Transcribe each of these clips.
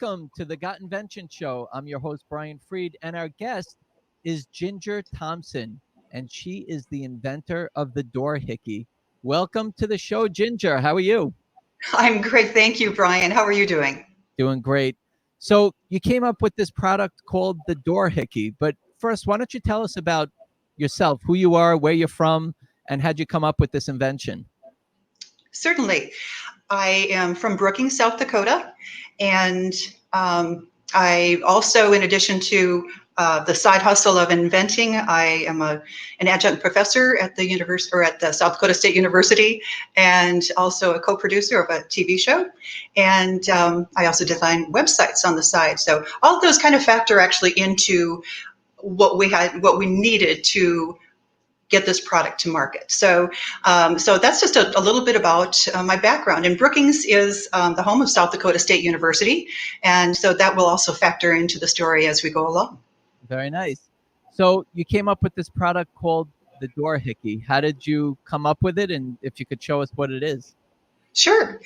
welcome to the Got Invention Show. I'm your host, Brian Freed, and our guest is Ginger Thompson, and she is the inventor of the Door Hickey. Welcome to the show, Ginger. How are you? I'm great. Thank you, Brian. How are you doing? Doing great. So you came up with this product called the Door Hickey, but first, why don't you tell us about yourself, who you are, where you're from, and how'd you come up with this invention? Certainly. I am from Brookings, South Dakota, and I also, in addition to the side hustle of inventing, I am an adjunct professor at the South Dakota State University, and also a co-producer of a TV show. And I also design websites on the side. So all of those kind of factor actually into what we needed to get this product to market. So that's just a little bit about my background. And Brookings is the home of South Dakota State University. And so that will also factor into the story as we go along. Very nice. So you came up with this product called the Door Hickey. How did you come up with it? And if you could show us what it is. Sure.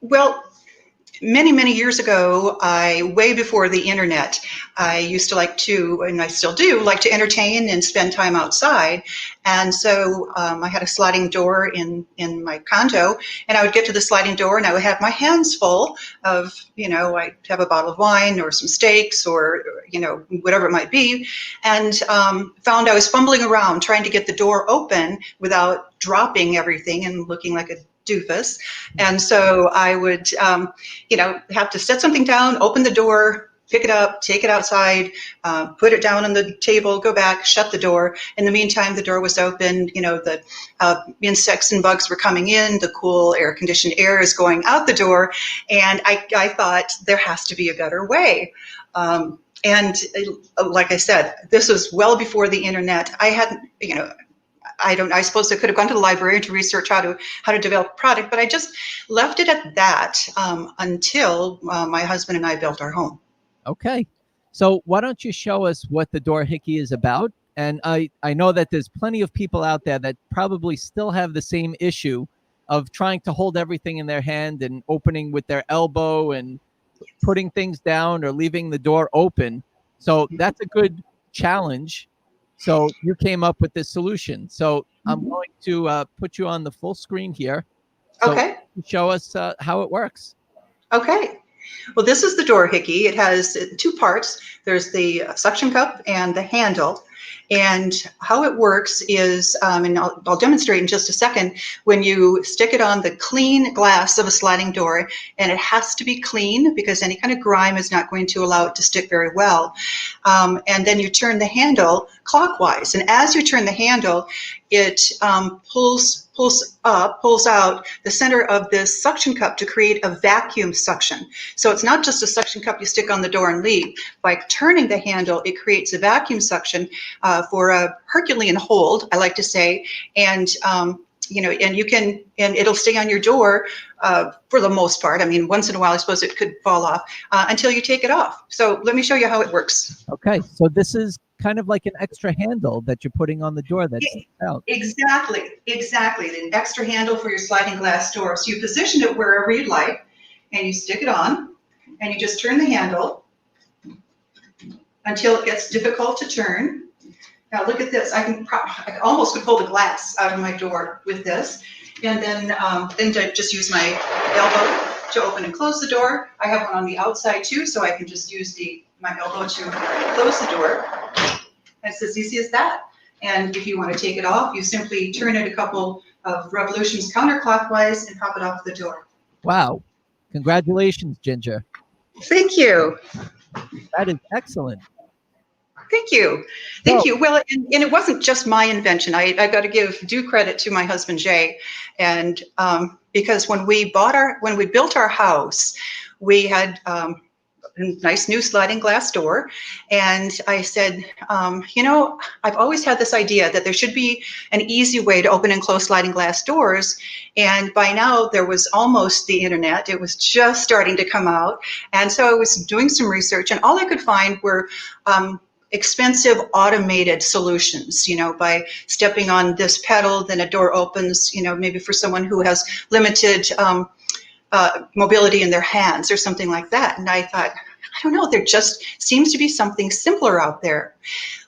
Well, many years ago, way before the internet, I used to like to, and I still do, like to entertain and spend time outside. And so I had a sliding door in my condo, and I would get to the sliding door and I would have my hands full of, I'd have a bottle of wine or some steaks or, whatever it might be, and found I was fumbling around trying to get the door open without dropping everything and looking like a doofus. And so I would, have to set something down, open the door, pick it up, take it outside, put it down on the table, go back, shut the door. In the meantime, the door was open, the insects and bugs were coming in, the cool air-conditioned air is going out the door. And I thought there has to be a better way. And like I said, this was well before the internet. I hadn't, I suppose I could have gone to the library to research how to develop a product, but I just left it at that until my husband and I built our home. Okay. So why don't you show us what the Door Hickey is about? And I know that there's plenty of people out there that probably still have the same issue of trying to hold everything in their hand and opening with their elbow and putting things down or leaving the door open. So that's a good challenge. So you came up with this solution. So I'm going to put you on the full screen here. So okay. Show us how it works. Okay. Well, this is the Door Hickey. It has two parts. There's the suction cup and the handle. And how it works is, and I'll demonstrate in just a second, when you stick it on the clean glass of a sliding door, and it has to be clean because any kind of grime is not going to allow it to stick very well. And then you turn the handle clockwise. And as you turn the handle, it pulls out the center of this suction cup to create a vacuum suction. So it's not just a suction cup you stick on the door and leave. By turning the handle, it creates a vacuum suction for a Herculean hold, I like to say, and and it'll stay on your door for the most part. I mean, once in a while, I suppose it could fall off until you take it off. So let me show you how it works. Okay, so this is kind of like an extra handle that you're putting on the door that's out. Exactly. An extra handle for your sliding glass door. So you position it wherever you'd like, and you stick it on, and you just turn the handle until it gets difficult to turn. Now look at this. I almost could pull the glass out of my door with this, and then to just use my elbow to open and close the door. I have one on the outside too, so I can just use my elbow to close the door. It's as easy as that. And if you want to take it off, you simply turn it a couple of revolutions counterclockwise and pop it off the door. Wow. Congratulations, Ginger. Thank you. That is excellent. Thank you. Well, and it wasn't just my invention. I got to give due credit to my husband, Jay. And because when we built our house, we had a nice new sliding glass door. And I said, I've always had this idea that there should be an easy way to open and close sliding glass doors. And by now there was almost the internet. It was just starting to come out. And so I was doing some research, and all I could find were expensive automated solutions, by stepping on this pedal, then a door opens, maybe for someone who has limited mobility in their hands or something like that. And I thought, I don't know, there just seems to be something simpler out there.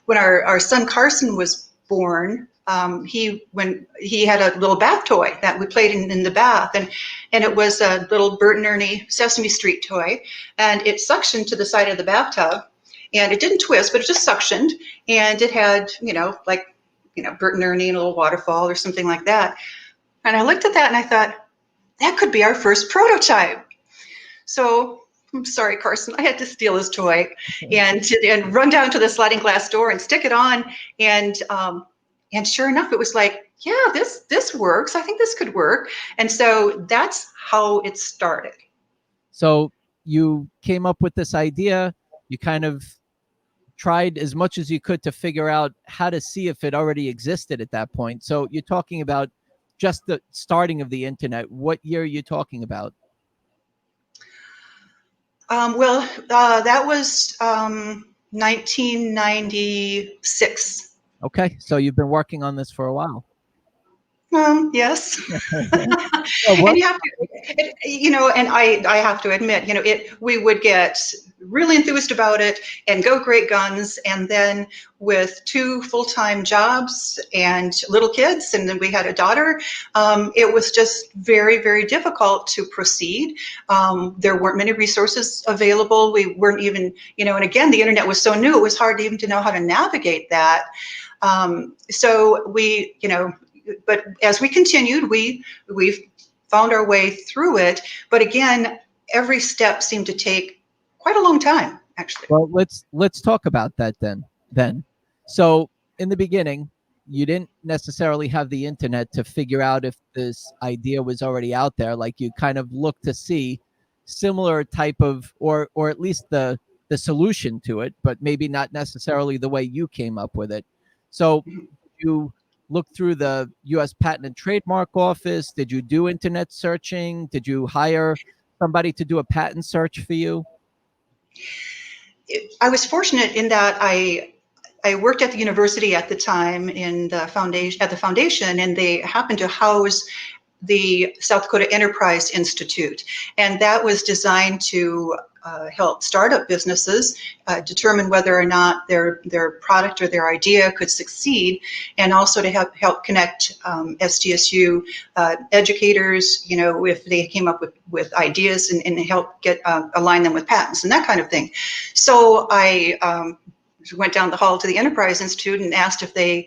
When our son Carson was born, when he had a little bath toy that we played in the bath, and it was a little Bert and Ernie Sesame Street toy, and it suctioned to the side of the bathtub, and it didn't twist, but it just suctioned, and it had, Bert and Ernie and a little waterfall or something like that. And I looked at that and I thought, that could be our first prototype. So I'm sorry, Carson, I had to steal his toy and run down to the sliding glass door and stick it on. And sure enough, it was like, yeah, this works. I think this could work. And so that's how it started. So you came up with this idea. You kind of tried as much as you could to figure out how to see if it already existed at that point. So you're talking about just the starting of the internet. What year are you talking about? That was 1996. Okay, so you've been working on this for a while. Yes. Well, And you have to, and I have to admit, we would get really enthused about it and go great guns. And then with 2 full-time jobs and little kids, and then we had a daughter, it was just very, very difficult to proceed. There weren't many resources available. We weren't even, and again, the internet was so new, it was hard even to know how to navigate that. So we, but as we continued, we found our way through it. But again, every step seemed to take quite a long time, actually. Well, let's talk about that then. So in the beginning, you didn't necessarily have the internet to figure out if this idea was already out there. Like, you kind of looked to see similar type of, or at least the solution to it, but maybe not necessarily the way you came up with it. So you look through the U.S. Patent and Trademark Office? Did you do internet searching? Did you hire somebody to do a patent search for you? I was fortunate in that I worked at the university at the time in the foundation, and they happened to house the South Dakota Enterprise Institute, and that was designed to help startup businesses determine whether or not their product or their idea could succeed, and also to help connect SDSU educators, if they came up with ideas, and help get align them with patents and that kind of thing. So I went down the hall to the Enterprise Institute and asked if they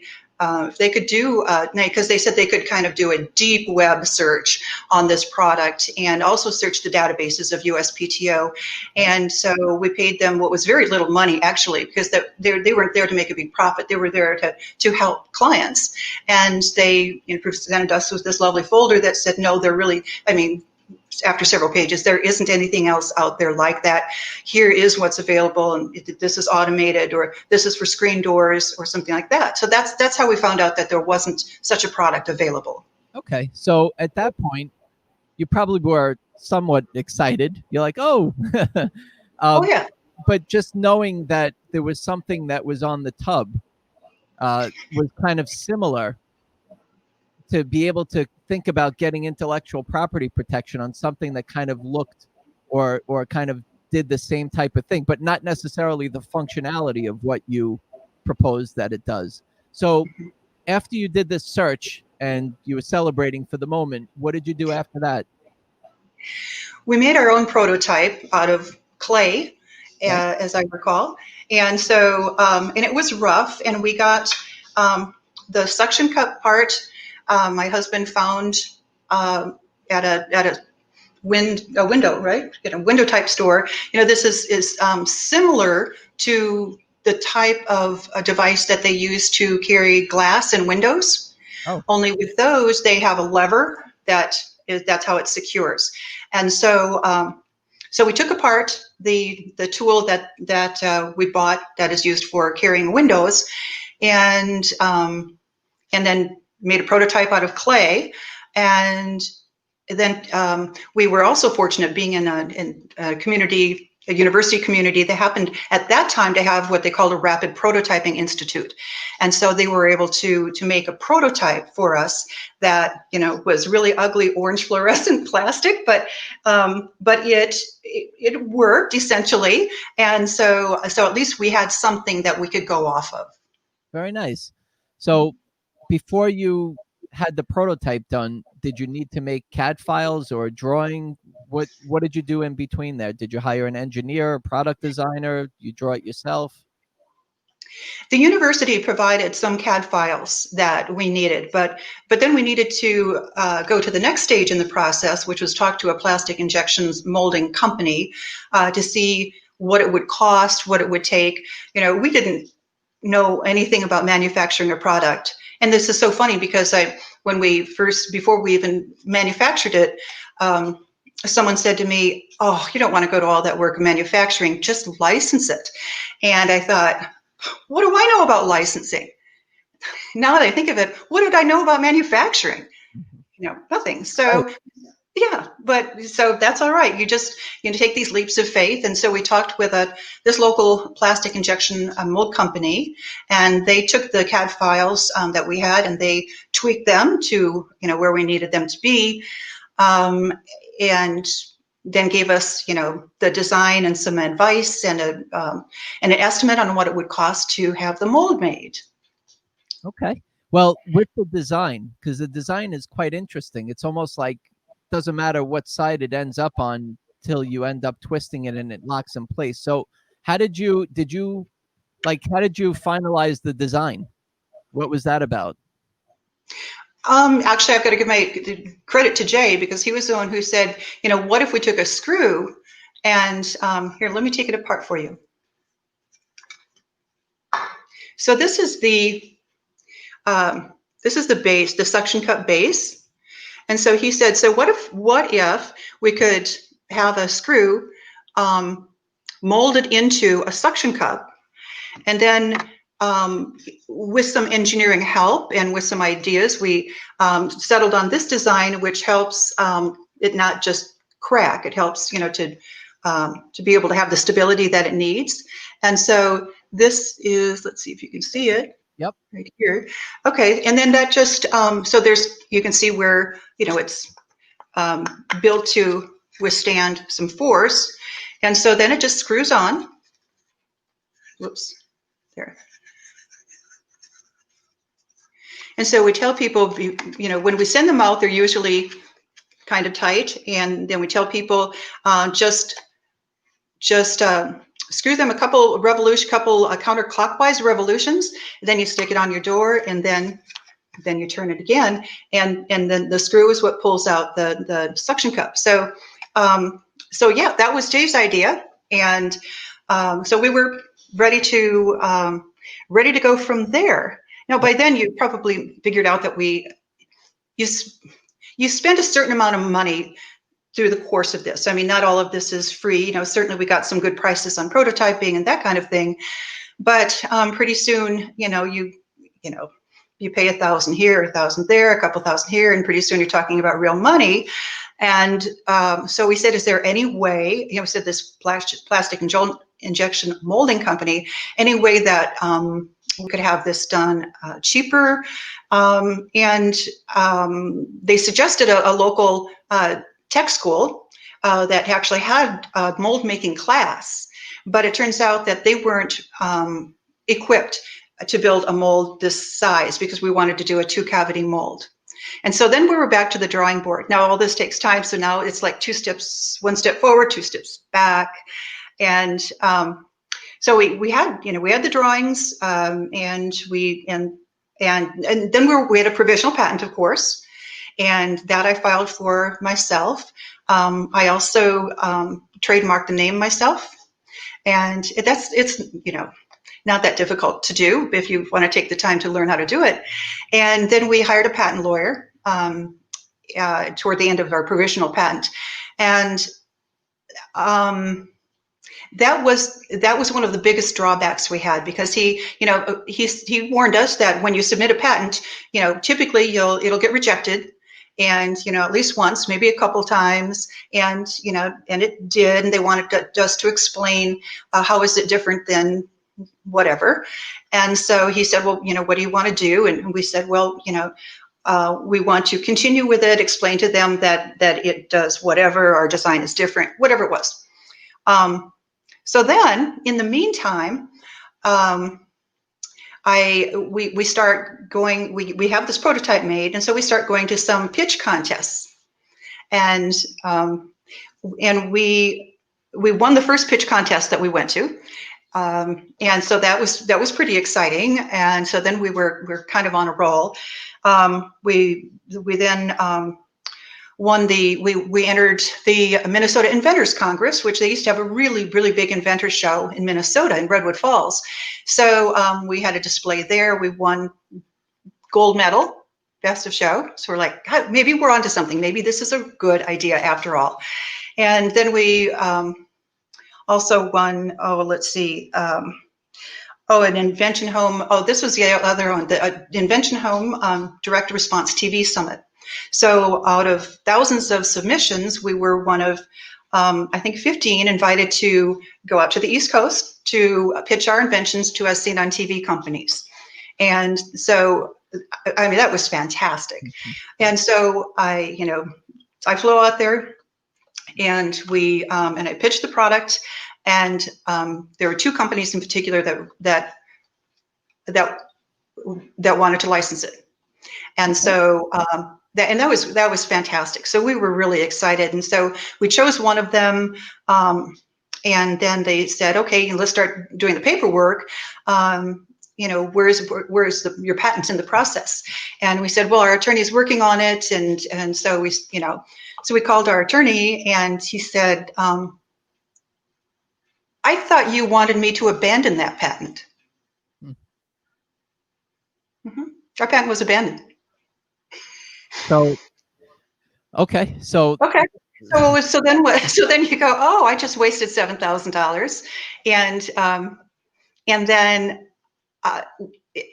could do, because they said they could kind of do a deep web search on this product and also search the databases of USPTO. And so we paid them what was very little money, actually, because they weren't there to make a big profit. They were there to help clients. And they presented us with this lovely folder that said, no, they're really, after several pages, there isn't anything else out there like that. Here is what's available, and this is automated, or this is for screen doors, or something like that. So that's how we found out that there wasn't such a product available. Okay, so at that point, you probably were somewhat excited. You're like, oh, Oh yeah. But just knowing that there was something that was on the tub was kind of similar. To be able to think about getting intellectual property protection on something that kind of looked or kind of did the same type of thing, but not necessarily the functionality of what you proposed that it does. So after you did this search and you were celebrating for the moment, what did you do after that? We made our own prototype out of clay, as I recall. And so, and it was rough, and we got the suction cup part. My husband found at a window, right? A window type store. This is similar to the type of a device that they use to carry glass and windows. Oh. Only with those, they have a lever that's how it secures. And so, so we took apart the tool that we bought that is used for carrying windows, and then made a prototype out of clay. And then we were also fortunate, being in a community a university community. They happened at that time to have what they called a rapid prototyping institute. And so they were able to make a prototype for us that, was really ugly orange fluorescent plastic, but it worked essentially. And so at least we had something that we could go off of. Very nice. So before you had the prototype done, did you need to make CAD files or a drawing? What did you do in between there? Did you hire an engineer, a product designer? You draw it yourself? The university provided some CAD files that we needed, but then we needed to go to the next stage in the process, which was talk to a plastic injections molding company to see what it would cost, what it would take. We didn't know anything about manufacturing a product. And this is so funny because before we even manufactured it, someone said to me, "Oh, you don't want to go to all that work of manufacturing, just license it." And I thought, what do I know about licensing? Now that I think of it, what did I know about manufacturing? Nothing. So yeah, but so that's all right. You just take these leaps of faith. And so we talked with this local plastic injection mold company, and they took the CAD files that we had and they tweaked them to where we needed them to be, and then gave us the design and some advice and an estimate on what it would cost to have the mold made. Okay. Well, with the design, because the design is quite interesting. It's almost like doesn't matter what side it ends up on till you end up twisting it and it locks in place. So how did you finalize the design? What was that about? Actually, I've got to give my credit to Jay because he was the one who said, what if we took a screw and here, let me take it apart for you. So this is the base, the suction cup base. And so he said, so what if we could have a screw molded into a suction cup, and then with some engineering help and with some ideas, we settled on this design, which helps it not just crack. It helps, to be able to have the stability that it needs. And so this is, let's see if you can see it. Yep. Right here. Okay, and then that just so you can see where it's built to withstand some force, and so then it just screws on. Whoops, there. And so we tell people, when we send them out, they're usually kind of tight, and then we tell people just screw them a couple counterclockwise revolutions. Then you stick it on your door, and then you turn it again, and then the screw is what pulls out the suction cup. So yeah, that was Jay's idea, and so we were ready to go from there. Now, by then you probably figured out that you spend a certain amount of money through the course of this. I mean, not all of this is free. Certainly we got some good prices on prototyping and that kind of thing, but pretty soon, you pay $1,000 here, $1,000 there, a couple thousand here, and pretty soon you're talking about real money. And so we said, is there any way, we said this plastic injection molding company, any way that we could have this done cheaper? And they suggested a local tech school that actually had a mold making class, but it turns out that they weren't equipped to build a mold this size because we wanted to do a 2-cavity mold. And so then we were back to the drawing board. Now all this takes time, so now it's like 2 steps, 1 step forward, 2 steps back, and so we had the drawings, and then we had a provisional patent, of course, and that I filed for myself. I also trademarked the name myself, and it's not that difficult to do if you want to take the time to learn how to do it. And then we hired a patent lawyer toward the end of our provisional patent, and that was one of the biggest drawbacks we had, because he warned us that when you submit a patent, typically it'll get rejected, and at least once, maybe a couple times, and and it did, and they wanted us to explain how is it different than whatever. And so he said, well, what do you want to do? And we said, well, we want to continue with it, explain to them that it does whatever, our design is different, whatever it was. So then, in the meantime, we start going. We have this prototype made, and so we start going to some pitch contests, and we won the first pitch contest that we went to. And so that was pretty exciting. And so then we're kind of on a roll. We then we entered the Minnesota Inventors Congress, which they used to have a really, really big inventor show in Minnesota, in Redwood Falls. So we had a display there. We won gold medal, best of show. So we're like, God, maybe we're onto something. Maybe this is a good idea after all. And then we also won, an Invention Home. Oh, this was the other one, the Invention Home Direct Response TV Summit. So out of thousands of submissions, we were one of, I think, 15 invited to go out to the East Coast to pitch our inventions to as seen on TV companies. And so, I mean, that was fantastic. And so I flew out there, and and I pitched the product. And there were two companies in particular that wanted to license it, and so that was fantastic. So we were really excited, and so we chose one of them, and then they said, "Okay, let's start doing the paperwork. Where's your patents in the process?" And we said, "Well, our attorney is working on it," and so we called our attorney, and he said, I thought you wanted me to abandon that patent. Mm-hmm. Our patent was abandoned. So, okay. So then what? So then you go, oh, I just wasted $7,000, and then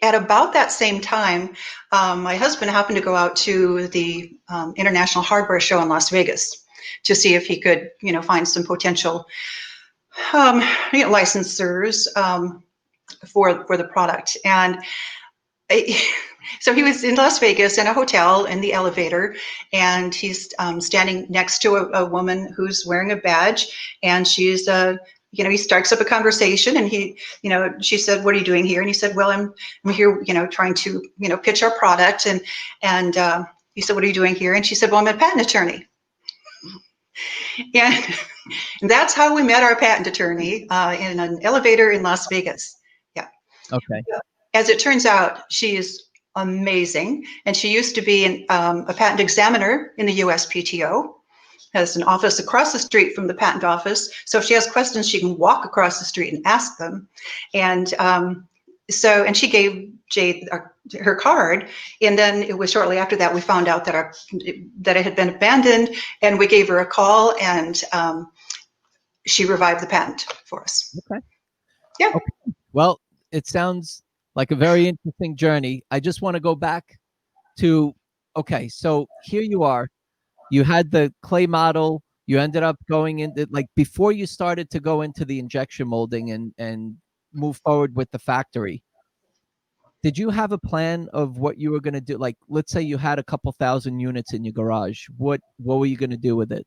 at about that same time, my husband happened to go out to the International Hardware Show in Las Vegas to see if he could, find some potential licensors for the product. And so he was in Las Vegas in a hotel in the elevator, and he's standing next to a woman who's wearing a badge, and she's he starts up a conversation, and she said, "What are you doing here?" And he said, "Well, I'm here, trying to, pitch our product." And he said, "What are you doing here?" And she said, "Well, I'm a patent attorney." And that's how we met our patent attorney, in an elevator in Las Vegas. Yeah. Okay. As it turns out, she is amazing, and she used to be a patent examiner in the USPTO. Has an office across the street from the patent office, so if she has questions, she can walk across the street and ask them. And and she gave Jade her card, and then it was shortly after that we found out that it had been abandoned, and we gave her a call, and she revived the patent for us. Okay. Yeah. Okay. Well, it sounds like a very interesting journey. I just want to go back to, okay, so here you are. You had the clay model. You ended up going into, like, before you started to go into the injection molding and move forward with the factory. Did you have a plan of what you were going to do? Like, let's say you had a couple thousand units in your garage. What were you going to do with it?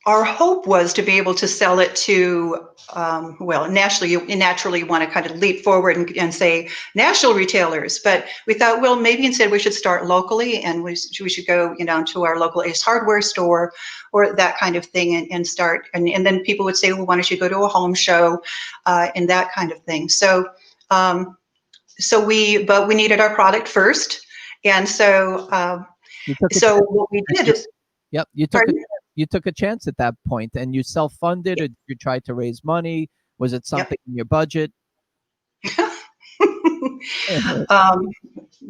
Our hope was to be able to sell it to, nationally. You naturally want to kind of leap forward and say national retailers, but we thought, well, maybe instead we should start locally, and we should go, to our local Ace Hardware store or that kind of thing, and start. And then people would say, well, why don't you go to a home show, and that kind of thing. So, but we needed our product first, and so what we did is. Yep, you took a chance at that point, and you self-funded, or you tried to raise money. Was it something in your budget?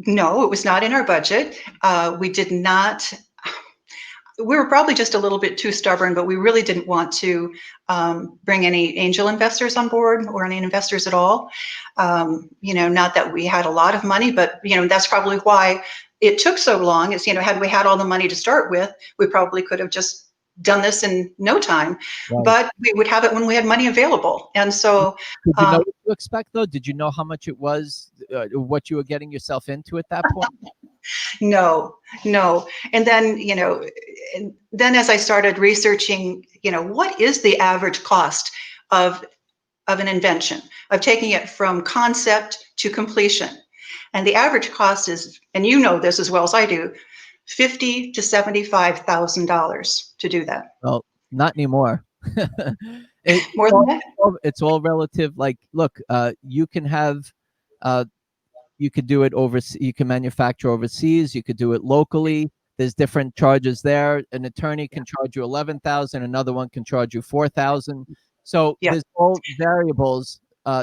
No, it was not in our budget. We did not. we were probably just a little bit too stubborn, but we really didn't want to bring any angel investors on board or any investors at all. Not that we had a lot of money, but that's probably why it took so long. Is had we had all the money to start with, we probably could have just done this in no time. Right. But we would have it when we had money available. And so, did you know what to expect though? Did you know how much it was, what you were getting yourself into at that point? No. And then, as I started researching, what is the average cost of an invention, of taking it from concept to completion? And the average cost is, and you know this as well as I do, $50,000 to $75,000 to do that. Well, not anymore. More than that? It's all relative. Like, look, you can have, you could do it overseas. You can manufacture overseas. You could do it locally. There's different charges there. An attorney can charge you $11,000. Another one can charge you $4,000. So there's all variables.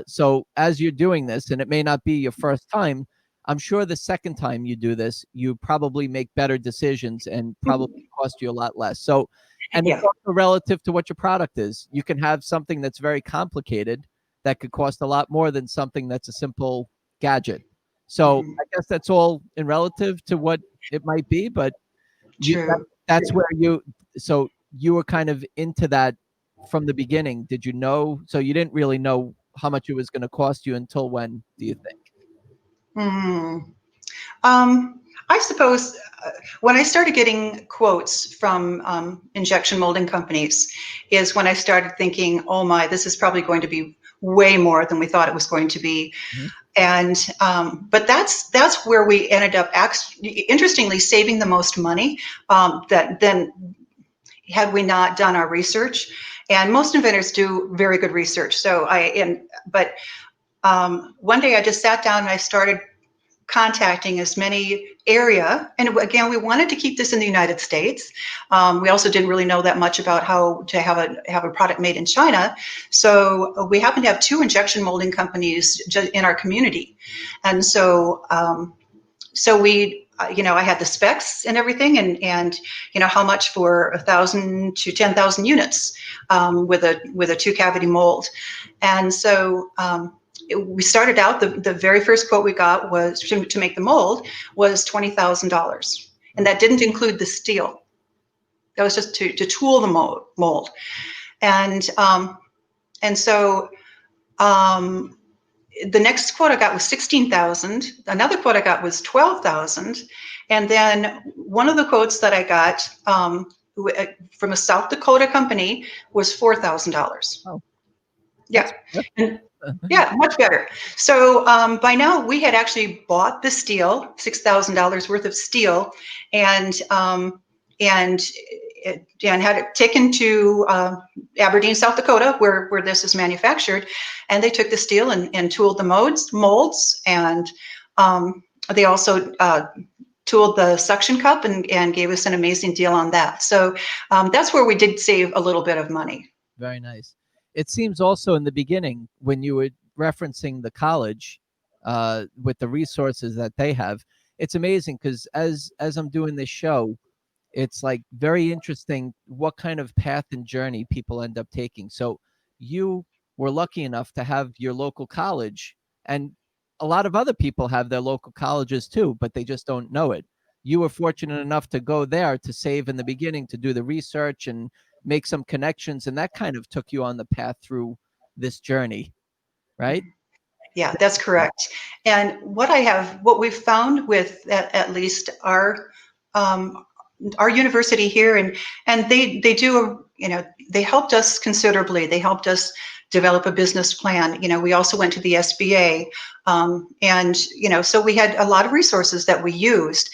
So as you're doing this, and it may not be your first time, I'm sure the second time you do this, you probably make better decisions and probably cost you a lot less. So, and it's also relative to what your product is. You can have something that's very complicated that could cost a lot more than something that's a simple gadget. So I guess that's all in relative to what it might be, but that's where so you were kind of into that from the beginning. Did you know? So you didn't really know how much it was going to cost you until when, do you think? I suppose when I started getting quotes from injection molding companies is when I started thinking, oh my, this is probably going to be way more than we thought it was going to be. And but that's where we ended up interestingly saving the most money than had we not done our research. And most inventors do very good research. So one day I just sat down and I started contacting as many area, and again, we wanted to keep this in the United States. We also didn't really know that much about how to have a product made in China. So we happen to have 2 injection molding companies in our community. And so we, I had the specs and everything, and how much for 1,000 to 10,000 units with a 2-cavity mold. And so we started out, the very first quote we got was to make the mold was $20,000, and that didn't include the steel. That was just to tool the mold. And so the next quote I got was $16,000. Another quote I got was $12,000, and then one of the quotes that I got from a South Dakota company was $4,000. Oh. Yeah. Yeah, much better. So by now we had actually bought the steel, $6,000 worth of steel, and had it taken to Aberdeen, South Dakota, where this is manufactured, and they took the steel and tooled the molds, and they also tooled the suction cup and gave us an amazing deal on that. So that's where we did save a little bit of money. Very nice. It seems also in the beginning when you were referencing the college with the resources that they have, it's amazing because as I'm doing this show, it's like very interesting what kind of path and journey people end up taking. So you were lucky enough to have your local college, and a lot of other people have their local colleges too, but they just don't know it. You were fortunate enough to go there to save in the beginning, to do the research and make some connections, and that kind of took you on the path through this journey, right? Yeah, that's correct. And what we've found with at least our university here, and they do, they helped us considerably. They helped us develop a business plan. We also went to the SBA, and so we had a lot of resources that we used.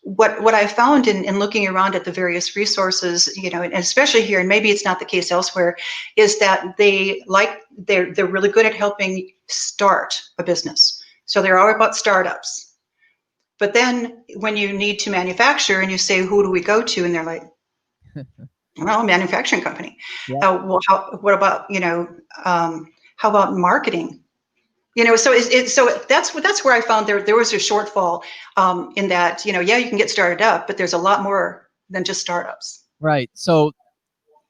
What I found in looking around at the various resources, and especially here, and maybe it's not the case elsewhere, is that they're really good at helping start a business. So they're all about startups. But then when you need to manufacture and you say, who do we go to? And they're like, well, manufacturing company. Yeah. Well, what about, how about marketing? So that's where I found there was a shortfall in that, you can get started up, but there's a lot more than just startups. Right. So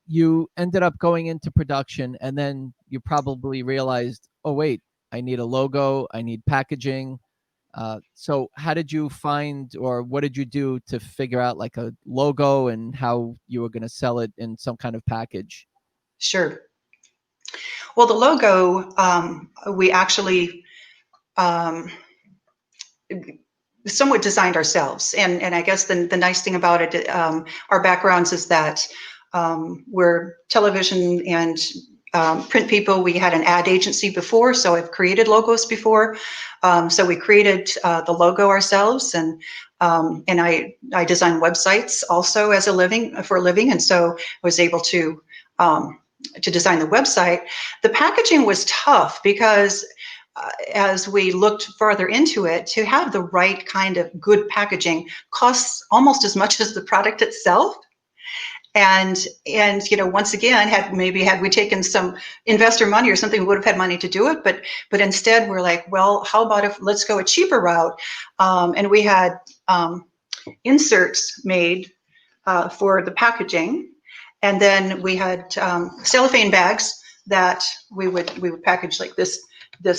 you ended up going into production, and then you probably realized, oh, wait, I need a logo, I need packaging. So how did you find, or what did you do to figure out like a logo and how you were going to sell it in some kind of package? Sure. Well, the logo, we actually somewhat designed ourselves. And I guess the nice thing about it, our backgrounds is that we're television and print people. We had an ad agency before, so I've created logos before. So we created the logo ourselves, and I design websites also as a living, and so I was able to design the website. The packaging was tough because as we looked farther into it, to have the right kind of good packaging costs almost as much as the product itself. And you know, once again, had we taken some investor money or something, we would have had money to do it. But instead, we're like, well, how about if let's go a cheaper route? And we had inserts made for the packaging, and then we had cellophane bags that we would package like this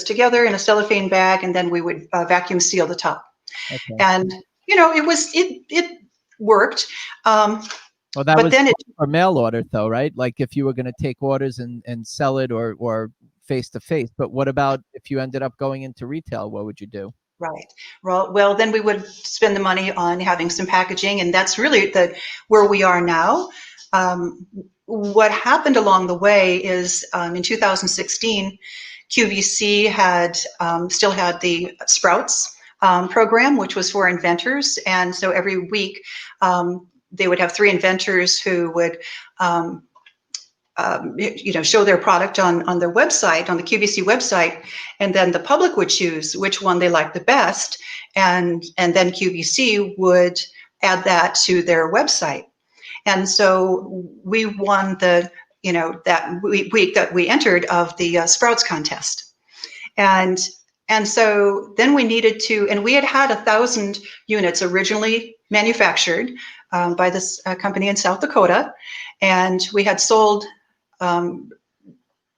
together in a cellophane bag, and then we would vacuum seal the top. Okay. And you know, it worked. Well, that but was then it for mail order, though, right? Like if you were going to take orders and sell it, or face to face. But what about if you ended up going into retail? What would you do? right. Well, then we would spend the money on having some packaging, and that's really where we are now. What happened along the way is in 2016, QVC had still had the Sprouts program, which was for inventors, and so every week they would have 3 inventors who would show their product on their website, on the QVC website, and then the public would choose which one they liked the best, and then QVC would add that to their website. And so we won that week that we entered of the Sprouts contest. And so then we needed to, and we had 1,000 units originally manufactured by this company in South Dakota, and we had sold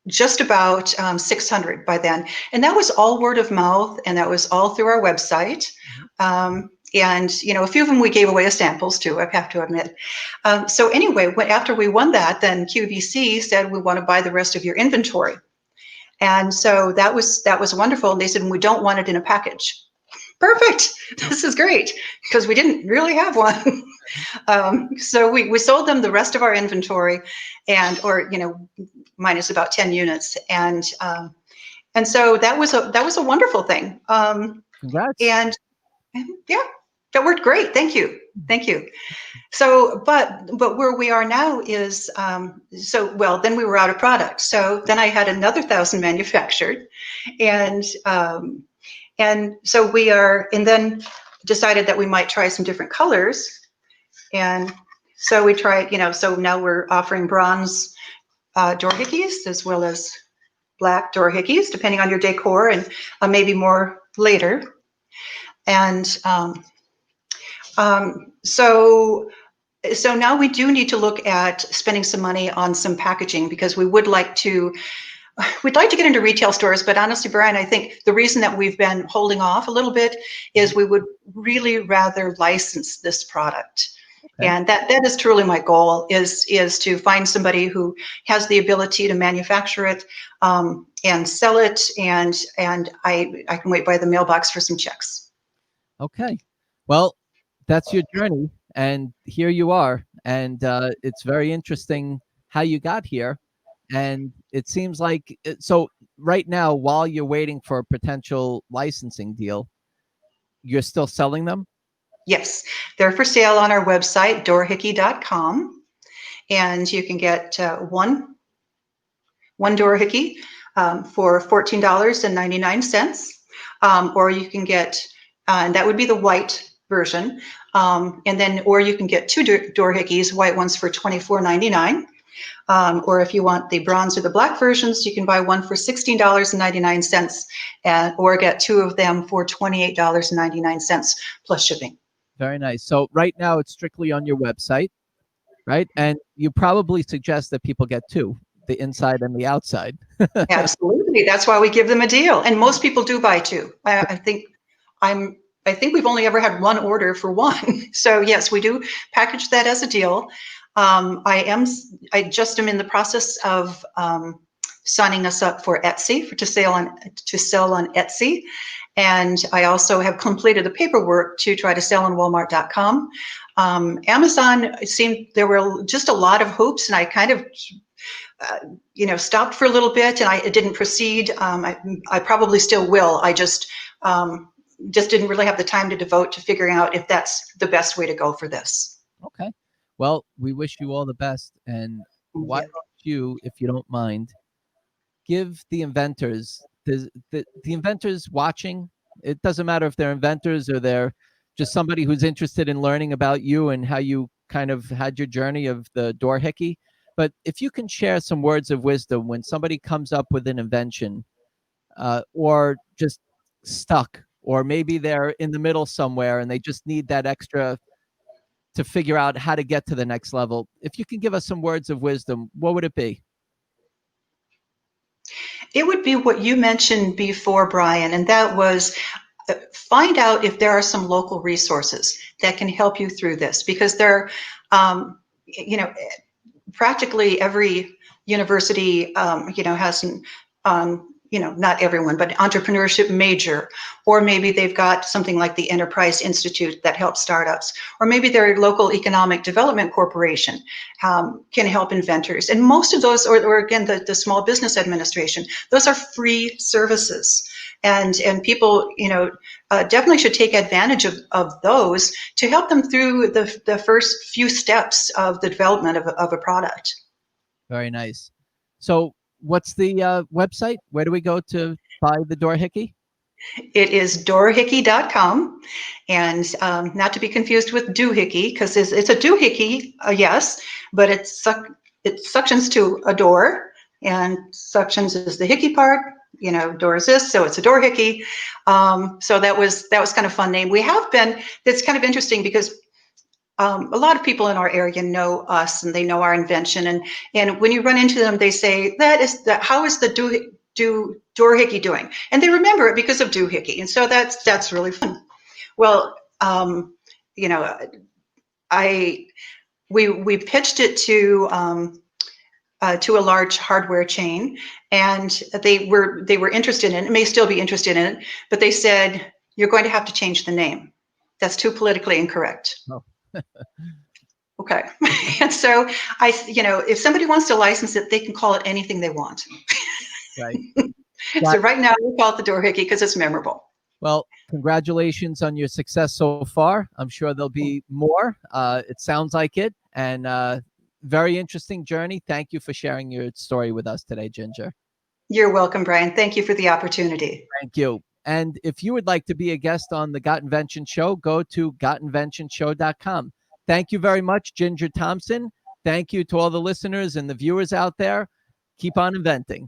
just about 600 by then. And that was all word of mouth, and that was all through our website. And you know, a few of them we gave away as samples too, I have to admit. So anyway, after we won that, then QVC said, we want to buy the rest of your inventory. And so that was wonderful. And they said, we don't want it in a package. Perfect. This is great, because we didn't really have one. So we sold them the rest of our inventory, or minus about 10 units. And so that was a wonderful thing. Congrats. And yeah, that worked great. Thank you. So, but where we are now is, then we were out of product. So then I had another 1,000 manufactured, and so we are, and then decided that we might try some different colors. And so we tried, so now we're offering bronze Door Hickeys as well as black Door Hickeys, depending on your decor, and maybe more later. And so now we do need to look at spending some money on some packaging, because we'd like to get into retail stores. But honestly, Brian, I think the reason that we've been holding off a little bit is we would really rather license this product. Okay. And that is truly my goal, is to find somebody who has the ability to manufacture it and sell it, and I can wait by the mailbox for some checks. Okay. Well, that's your journey, and here you are, and it's very interesting how you got here. And it seems like, so right now, while you're waiting for a potential licensing deal, you're still selling them? Yes, they're for sale on our website, doorhickey.com, and you can get one Door Hickey for $14.99, or you can get, and that would be the white version, or you can get 2 Door Hickeys, white ones, for $24.99. Or if you want the bronze or the black versions, you can buy one for $16.99, or get 2 of them for $28.99 plus shipping. Very nice. So right now it's strictly on your website, right? And you probably suggest that people get two, the inside and the outside. Absolutely. That's why we give them a deal. And most people do buy two. I think we've only ever had one order for one. So yes, we do package that as a deal. I just am in the process of signing us up for Etsy to sell on Etsy. And I also have completed the paperwork to try to sell on Walmart.com. Amazon, it seemed there were just a lot of hoops, and I kind of stopped for a little bit, and I didn't proceed. I probably still will. I just didn't really have the time to devote to figuring out if that's the best way to go for this. Okay. Well, we wish you all the best. And why don't you, if you don't mind, give the inventors, the inventors watching, it doesn't matter if they're inventors or they're just somebody who's interested in learning about you and how you kind of had your journey of the Door Hickey. But if you can share some words of wisdom when somebody comes up with an invention, or just stuck, or maybe they're in the middle somewhere and they just need that extra to figure out how to get to the next level. If you can give us some words of wisdom, what would it be? It would be what you mentioned before, Brian, and that was find out if there are some local resources that can help you through this, because practically every university, has not everyone, but entrepreneurship major, or maybe they've got something like the Enterprise Institute that helps startups, or maybe their local economic development corporation can help inventors. And most of those, or again, the Small Business Administration, those are free services. And people, definitely should take advantage of those to help them through the first few steps of the development of a product. Very nice. So what's the website? Where do we go to buy the Door Hickey? It is doorhickey.com, and not to be confused with doohickey, because it's a doohickey, yes, but it suctions to a door, and suctions is the hickey part. Door is this, so it's a Door Hickey. So that was kind of a fun name. It's kind of interesting because a lot of people in our area know us and they know our invention, and when you run into them, they say, how is the Door Hickey doing? And they remember it because of doohickey, and so that's really fun. Well, we pitched it to a large hardware chain, and they were interested in it, may still be interested in it, but they said, you're going to have to change the name. That's too politically incorrect. Oh. Okay. And so if somebody wants to license it, they can call it anything they want. Right. So right now we call it the Door Hickey because it's memorable. Well, congratulations on your success so far. I'm sure there'll be more. It sounds like it. And very interesting journey. Thank you for sharing your story with us today, Ginger. You're welcome, Brian. Thank you for the opportunity. Thank you. And if you would like to be a guest on the Got Invention Show, go to gotinventionshow.com. Thank you very much, Ginger Thompson. Thank you to all the listeners and the viewers out there. Keep on inventing.